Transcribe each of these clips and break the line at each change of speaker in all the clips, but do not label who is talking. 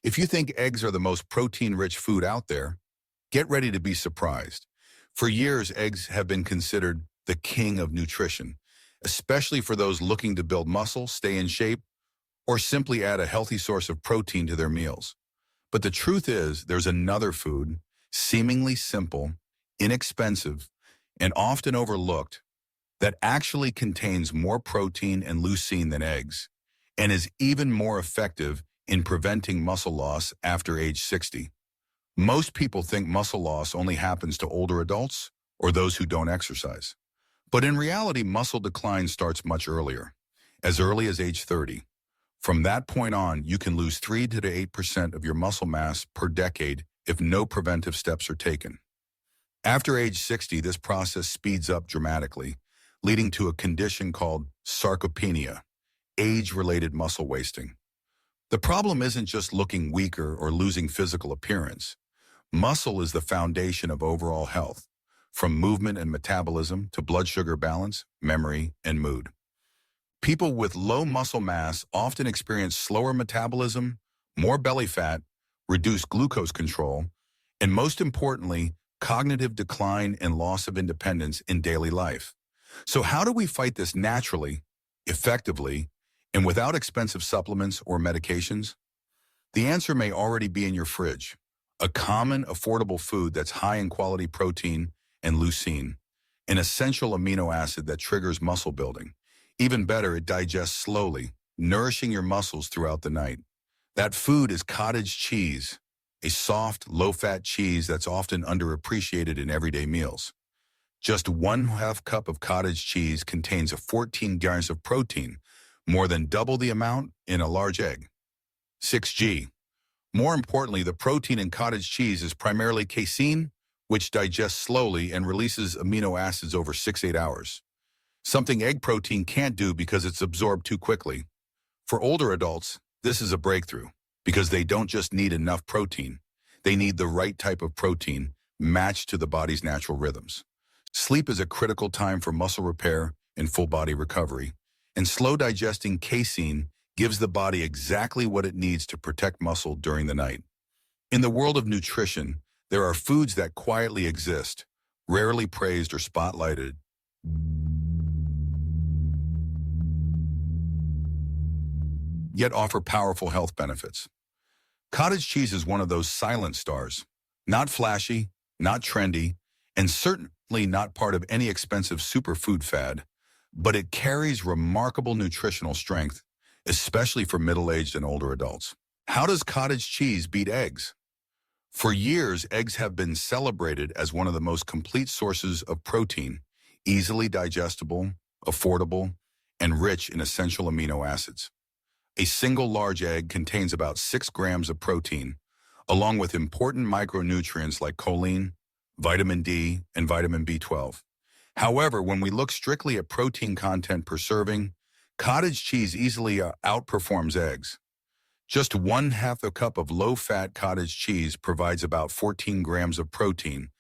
If you think eggs are the most protein-rich food out there, get ready to be surprised. For years, eggs have been considered the king of nutrition, especially for those looking to build muscle, stay in shape, or simply add a healthy source of protein to their meals. But the truth is, there's another food, seemingly simple, inexpensive, and often overlooked, that actually contains more protein and leucine than eggs, and is even more effective in preventing muscle loss after age 60. Most people think muscle loss only happens to older adults or those who don't exercise. But in reality, muscle decline starts much earlier, as early as age 30. From that point on, you can lose 3 to 8% of your muscle mass per decade if no preventive steps are taken. After age 60, this process speeds up dramatically, leading to a condition called sarcopenia, age-related muscle wasting. The problem isn't just looking weaker or losing physical appearance. Muscle is the foundation of overall health, from movement and metabolism to blood sugar balance, memory, and mood. People with low muscle mass often experience slower metabolism, more belly fat, reduced glucose control, and most importantly, cognitive decline and loss of independence in daily life. So how do we fight this naturally, effectively, and without expensive supplements or medications? The answer may already be in your fridge, a common, affordable food that's high in quality protein and leucine, an essential amino acid that triggers muscle building. Even better, it digests slowly, nourishing your muscles throughout the night. That food is cottage cheese, a soft, low-fat cheese that's often underappreciated in everyday meals. Just 1/2 cup of cottage cheese contains 14 grams of protein, more than double the amount in a large egg. 6G. More importantly, the protein in cottage cheese is primarily casein, which digests slowly and releases amino acids over 6-8 hours. Something egg protein can't do because it's absorbed too quickly. For older adults, this is a breakthrough because they don't just need enough protein. They need the right type of protein matched to the body's natural rhythms. Sleep is a critical time for muscle repair and full body recovery, and slow digesting casein gives the body exactly what it needs to protect muscle during the night. In the world of nutrition, there are foods that quietly exist, rarely praised or spotlighted, yet offer powerful health benefits. Cottage cheese is one of those silent stars, not flashy, not trendy, and certainly not part of any expensive superfood fad, but it carries remarkable nutritional strength, especially for middle-aged and older adults. How does cottage cheese beat eggs? For years, eggs have been celebrated as one of the most complete sources of protein, easily digestible, affordable, and rich in essential amino acids. A single large egg contains about 6 grams of protein, along with important micronutrients like choline, vitamin D, and vitamin B12. However, when we look strictly at protein content per serving, cottage cheese easily outperforms eggs. Just 1/2 a cup of low-fat cottage cheese provides about 14 grams of protein,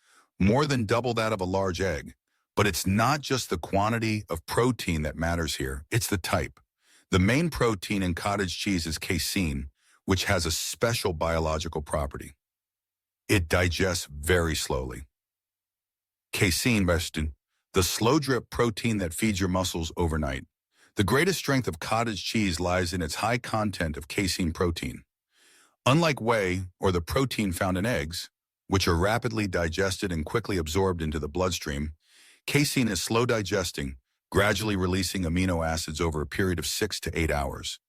more than double that of a large egg. But it's not just the quantity of protein that matters here, it's the type. The main protein in cottage cheese is casein, which has a special biological property. It digests very slowly. Casein, the slow drip protein that feeds your muscles overnight. The greatest strength of cottage cheese lies in its high content of casein protein. Unlike whey or the protein found in eggs, which are rapidly digested and quickly absorbed into the bloodstream, casein is slow digesting, gradually releasing amino acids over a period of 6 to 8 hours.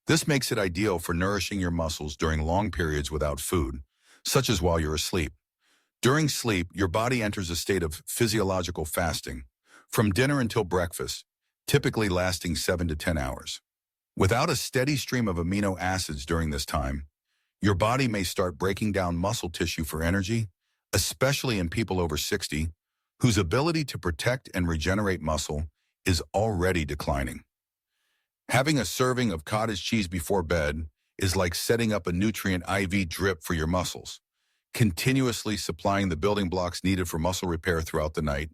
This makes it ideal for nourishing your muscles during long periods without food, such as while you're asleep. During sleep, your body enters a state of physiological fasting, from dinner until breakfast, typically lasting 7 to 10 hours. Without a steady stream of amino acids during this time, your body may start breaking down muscle tissue for energy, especially in people over 60, whose ability to protect and regenerate muscle is already declining. Having a serving of cottage cheese before bed is like setting up a nutrient IV drip for your muscles, continuously supplying the building blocks needed for muscle repair throughout the night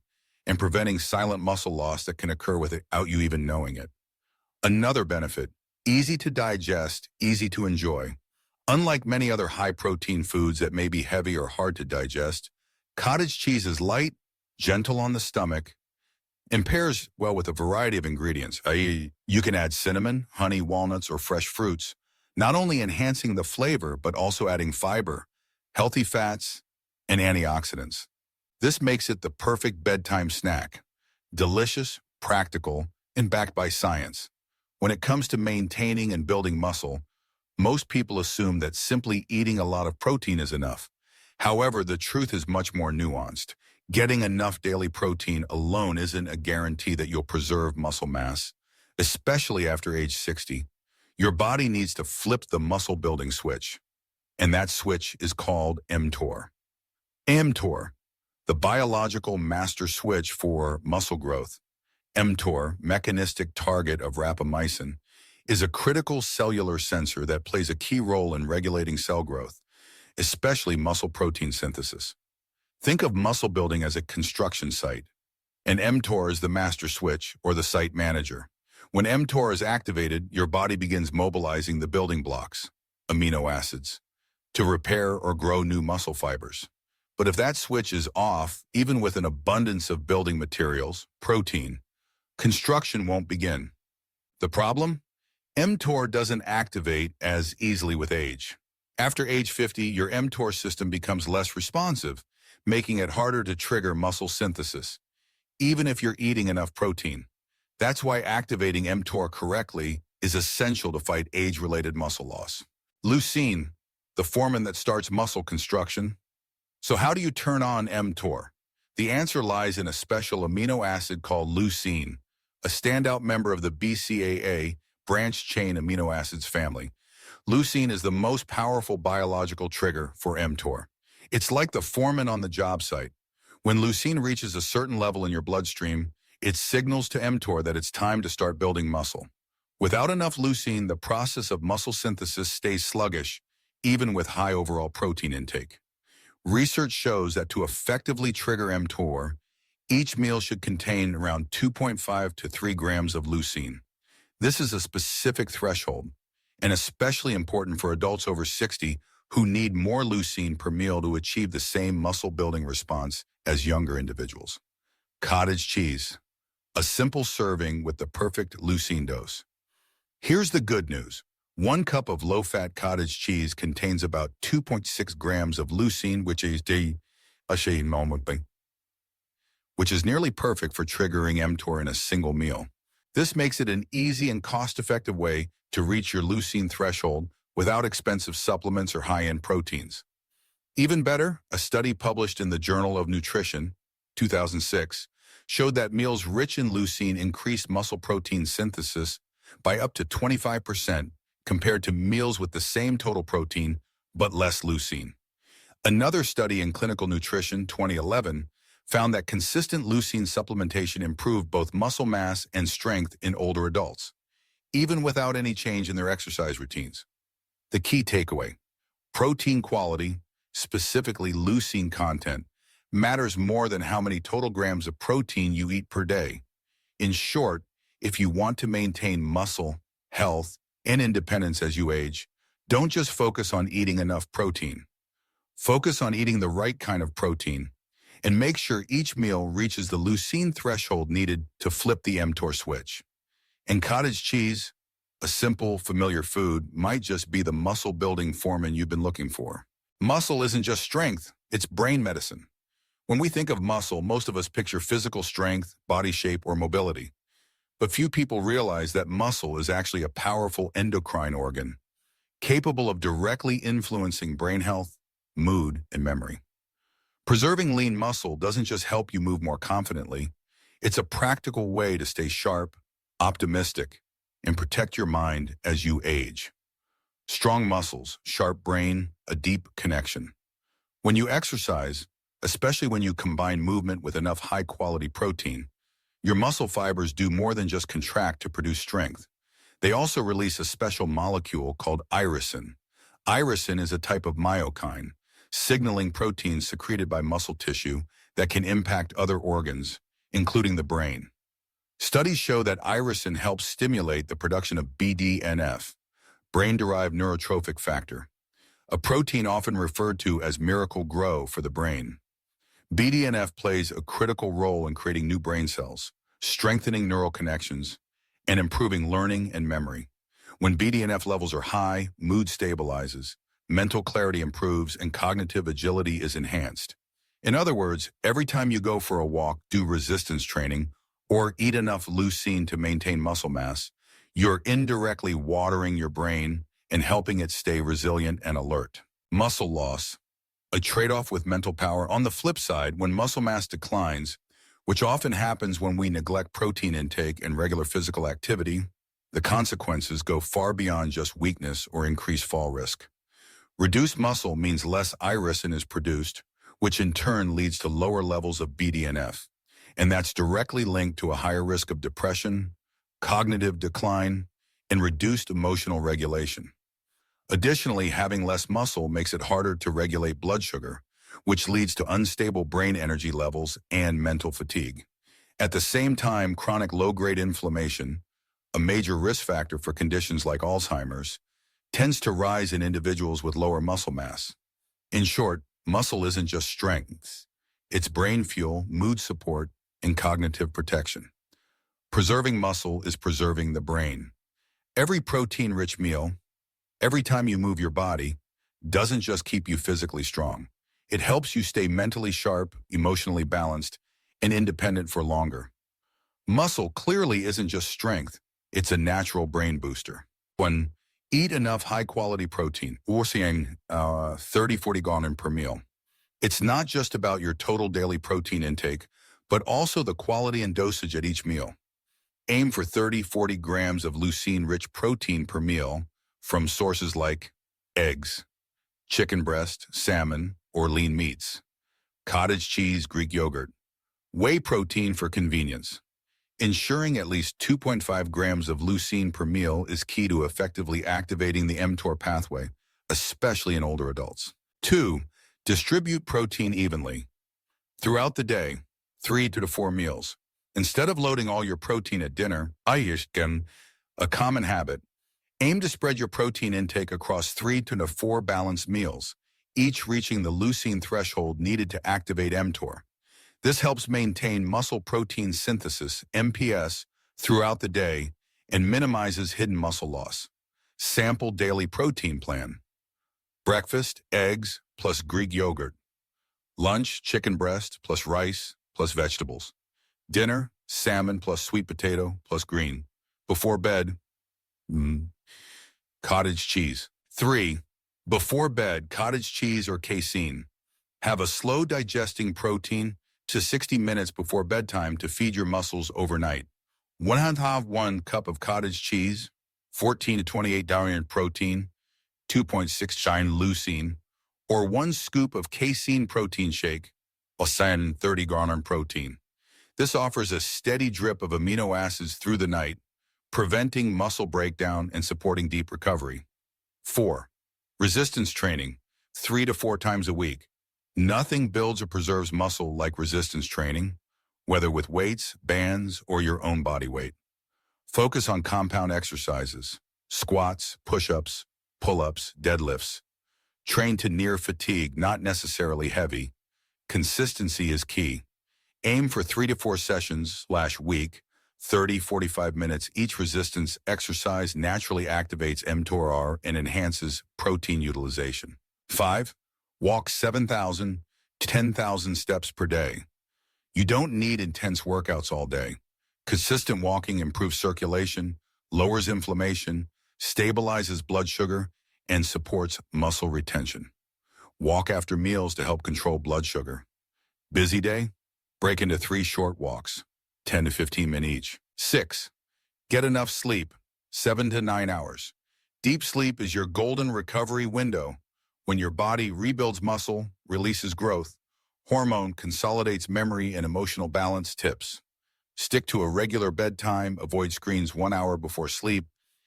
and preventing silent muscle loss that can occur without you even knowing it. Another benefit, easy to digest, easy to enjoy. Unlike many other high-protein foods that may be heavy or hard to digest, cottage cheese is light, gentle on the stomach, and pairs well with a variety of ingredients, i.e., you can add cinnamon, honey, walnuts, or fresh fruits, not only enhancing the flavor, but also adding fiber, healthy fats, and antioxidants. This makes it the perfect bedtime snack. Delicious, practical, and backed by science. When it comes to maintaining and building muscle, most people assume that simply eating a lot of protein is enough. However, the truth is much more nuanced. Getting enough daily protein alone isn't a guarantee that you'll preserve muscle mass, especially after age 60. Your body needs to flip the muscle-building switch, and that switch is called mTOR. mTOR, the biological master switch for muscle growth. mTOR, mechanistic target of rapamycin, is a critical cellular sensor that plays a key role in regulating cell growth, especially muscle protein synthesis. Think of muscle building as a construction site, and mTOR is the master switch or the site manager. When mTOR is activated, your body begins mobilizing the building blocks, amino acids, to repair or grow new muscle fibers. But if that switch is off, even with an abundance of building materials, protein, construction won't begin. The problem? mTOR doesn't activate as easily with age. After age 50, your mTOR system becomes less responsive, making it harder to trigger muscle synthesis, even if you're eating enough protein. That's why activating mTOR correctly is essential to fight age-related muscle loss. Leucine, the hormone that starts muscle construction. So how do you turn on mTOR? The answer lies in a special amino acid called leucine, a standout member of the BCAA branched-chain amino acids family. Leucine is the most powerful biological trigger for mTOR. It's like the foreman on the job site. When leucine reaches a certain level in your bloodstream, it signals to mTOR that it's time to start building muscle. Without enough leucine, the process of muscle synthesis stays sluggish, even with high overall protein intake. Research shows that to effectively trigger mTOR, each meal should contain around 2.5 to 3 grams of leucine. This is a specific threshold, and especially important for adults over 60 who need more leucine per meal to achieve the same muscle-building response as younger individuals. Cottage cheese, a simple serving with the perfect leucine dose. Here's the good news. 1 cup of low-fat cottage cheese contains about 2.6 grams of leucine, which is nearly perfect for triggering mTOR in a single meal. This makes it an easy and cost-effective way to reach your leucine threshold without expensive supplements or high-end proteins. Even better, a study published in the Journal of Nutrition, 2006, showed that meals rich in leucine increased muscle protein synthesis by up to 25% compared to meals with the same total protein but less leucine. Another study in Clinical Nutrition, 2011, found that consistent leucine supplementation improved both muscle mass and strength in older adults, even without any change in their exercise routines. The key takeaway: protein quality, specifically leucine content, matters more than how many total grams of protein you eat per day. In short, if you want to maintain muscle, health, and independence as you age, don't just focus on eating enough protein. Focus on eating the right kind of protein, and make sure each meal reaches the leucine threshold needed to flip the mTOR switch. And cottage cheese, a simple, familiar food, might just be the muscle-building foreman you've been looking for. Muscle isn't just strength, it's brain medicine. When we think of muscle, most of us picture physical strength, body shape, or mobility. But few people realize that muscle is actually a powerful endocrine organ, capable of directly influencing brain health, mood, and memory. Preserving lean muscle doesn't just help you move more confidently, it's a practical way to stay sharp, optimistic, and protect your mind as you age. Strong muscles, sharp brain, a deep connection. When you exercise, especially when you combine movement with enough high-quality protein, your muscle fibers do more than just contract to produce strength. They also release a special molecule called irisin. Irisin is a type of myokine, signaling proteins secreted by muscle tissue that can impact other organs, including the brain. Studies show that irisin helps stimulate the production of BDNF, brain-derived neurotrophic factor. a protein often referred to as miracle grow for the brain. BDNF plays a critical role in creating new brain cells, strengthening neural connections, and improving learning and memory. When BDNF levels are high, mood stabilizes, mental clarity improves, and cognitive agility is enhanced. In other words, every time you go for a walk, do resistance training, or eat enough leucine to maintain muscle mass, you're indirectly watering your brain and helping it stay resilient and alert. Muscle loss, a trade-off with mental power. On the flip side, when muscle mass declines, which often happens when we neglect protein intake and regular physical activity, the consequences go far beyond just weakness or increased fall risk. Reduced muscle means less irisin is produced, which in turn leads to lower levels of BDNF, and that's directly linked to a higher risk of depression, cognitive decline, and reduced emotional regulation. Additionally, having less muscle makes it harder to regulate blood sugar, which leads to unstable brain energy levels and mental fatigue. At the same time, chronic low-grade inflammation, a major risk factor for conditions like Alzheimer's, tends to rise in individuals with lower muscle mass. In short, muscle isn't just strength. It's brain fuel, mood support, and cognitive protection. Preserving muscle is preserving the brain. Every protein-rich meal, every time you move your body, doesn't just keep you physically strong. It helps you stay mentally sharp, emotionally balanced, and independent for longer. Muscle clearly isn't just strength. It's a natural brain booster. 1. Eat enough high-quality protein, or saying 30-40 grams per meal. It's not just about your total daily protein intake, but also the quality and dosage at each meal. Aim for 30-40 grams of leucine-rich protein per meal from sources like eggs, chicken breast, salmon, or lean meats, cottage cheese, Greek yogurt. Whey protein for convenience. Ensuring at least 2.5 grams of leucine per meal is key to effectively activating the mTOR pathway, especially in older adults. 2. Distribute protein evenly. Throughout the day, 3 to 4 meals. Instead of loading all your protein at dinner, a common habit, aim to spread your protein intake across 3 to 4 balanced meals, each reaching the leucine threshold needed to activate mTOR. This helps maintain muscle protein synthesis, MPS, throughout the day and minimizes hidden muscle loss. Sample daily protein plan. Breakfast, eggs plus Greek yogurt. Lunch, chicken breast plus rice plus vegetables. Dinner, salmon plus sweet potato plus green. Before bed, cottage cheese. 3. Before bed, cottage cheese or casein. Have a slow digesting protein to 60 minutes before bedtime to feed your muscles overnight. 1 cup of cottage cheese, 14 to 28 in protein, 2.6 shine leucine, or 1 scoop of casein protein shake, or 30 grams protein. This offers a steady drip of amino acids through the night, preventing muscle breakdown and supporting deep recovery. 4. Resistance training, 3 to 4 times a week. Nothing builds or preserves muscle like resistance training, whether with weights, bands, or your own body weight. Focus on compound exercises, squats, push-ups, pull-ups, deadlifts. Train to near fatigue, not necessarily heavy. Consistency is key. Aim for 3 to 4 sessions/week, 30-45 minutes. Each resistance exercise naturally activates mTOR and enhances protein utilization. 5. Walk 7,000 to 10,000 steps per day. You don't need intense workouts all day. Consistent walking improves circulation, lowers inflammation, stabilizes blood sugar, and supports muscle retention. Walk after meals to help control blood sugar. Busy day? Break into 3 short walks, 10 to 15 minutes each. 6. Get enough sleep, 7 to 9 hours. Deep sleep is your golden recovery window. When your body rebuilds muscle, releases growth, hormone consolidates memory and emotional balance. Tips. Stick to a regular bedtime, avoid screens 1 hour before sleep,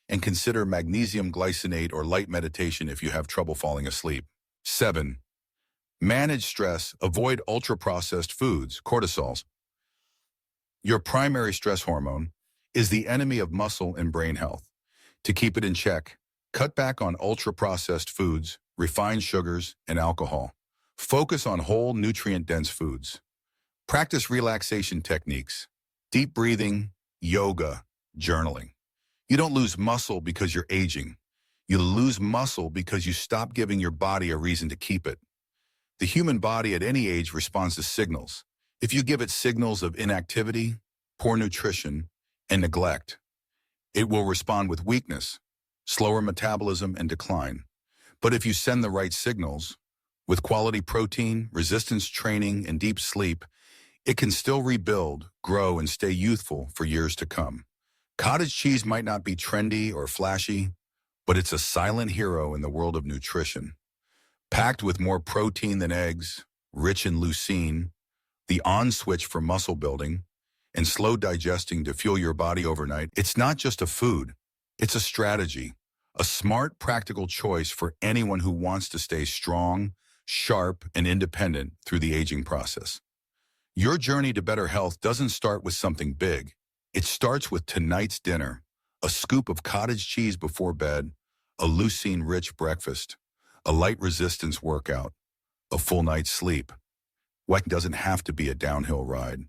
and consider magnesium glycinate or light meditation if you have trouble falling asleep. 7. Manage stress, avoid ultra-processed foods, cortisols. Your primary stress hormone is the enemy of muscle and brain health. To keep it in check, Cut back on ultra-processed foods, refined sugars, and alcohol. Focus on whole, nutrient-dense foods. Practice relaxation techniques, deep breathing, yoga, journaling. You don't lose muscle because you're aging. You lose muscle because you stop giving your body a reason to keep it. The human body at any age responds to signals. If you give it signals of inactivity, poor nutrition, and neglect, it will respond with weakness, slower metabolism, and decline. But if you send the right signals, with quality protein, resistance training, and deep sleep, it can still rebuild, grow, and stay youthful for years to come. Cottage cheese might not be trendy or flashy, but it's a silent hero in the world of nutrition. Packed with more protein than eggs, rich in leucine, the on switch for muscle building, and slow digesting to fuel your body overnight, it's not just a food, it's a strategy, a smart, practical choice for anyone who wants to stay strong, sharp, and independent through the aging process. Your journey to better health doesn't start with something big. It starts with tonight's dinner, a scoop of cottage cheese before bed, a leucine-rich breakfast, a light resistance workout, a full night's sleep. What doesn't have to be a downhill ride.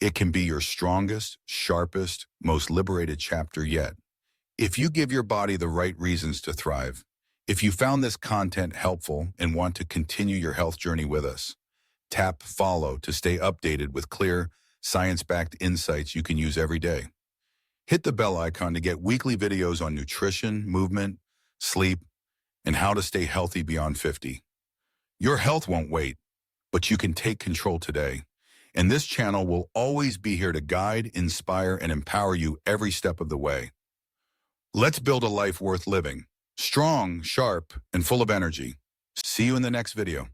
It can be your strongest, sharpest, most liberated chapter yet. If you give your body the right reasons to thrive, if you found this content helpful and want to continue your health journey with us, tap follow to stay updated with clear, science-backed insights you can use every day. Hit the bell icon to get weekly videos on nutrition, movement, sleep, and how to stay healthy beyond 50. Your health won't wait, but you can take control today. And this channel will always be here to guide, inspire, and empower you every step of the way. Let's build a life worth living, strong, sharp, and full of energy. See you in the next video.